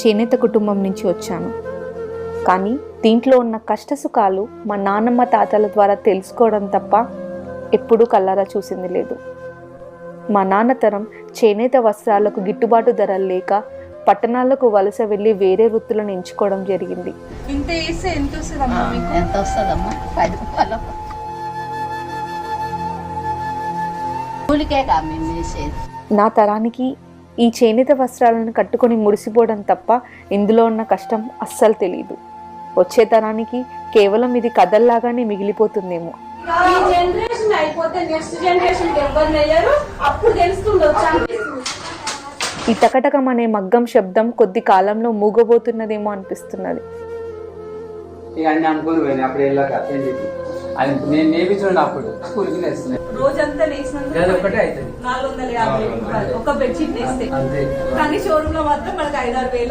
చేనేత కుటుంబం నుంచి వచ్చాను. కానీ దీంట్లో ఉన్న కష్టసుఖాలు మా నాన్నమ్మ తాతల ద్వారా తెలుసుకోవడం తప్ప ఎప్పుడూ కళ్ళారా చూసింది లేదు. మా నాన్న తరం చేనేత వస్త్రాలకు గిట్టుబాటు ధరలు లేక పట్టణాలకు వలస వెళ్ళి వేరే వృత్తులను ఎంచుకోవడం జరిగింది. నా తరానికి ఈ చేనేత వస్త్రాలను కట్టుకొని మురిసిపోవడం తప్ప ఇందులో ఉన్న కష్టం అస్సలు తెలియదు. వచ్చే తరానికి కేవలం ఇది కథల్లాగానే మిగిలిపోతుందేమో. ఈ టకటకం అనే మగ్గం శబ్దం కొద్ది కాలంలో మూగబోతున్నదేమో అనిపిస్తున్నది. నేను నేర్పించండి అప్పుడు స్కూల్కి రోజంతా నేసినందుకు 450 రూపాయలు ఒక బెడ్షీట్ నేస్తే, కానీ షోరూమ్ లో మాత్రం మనకు 5-6 వేలు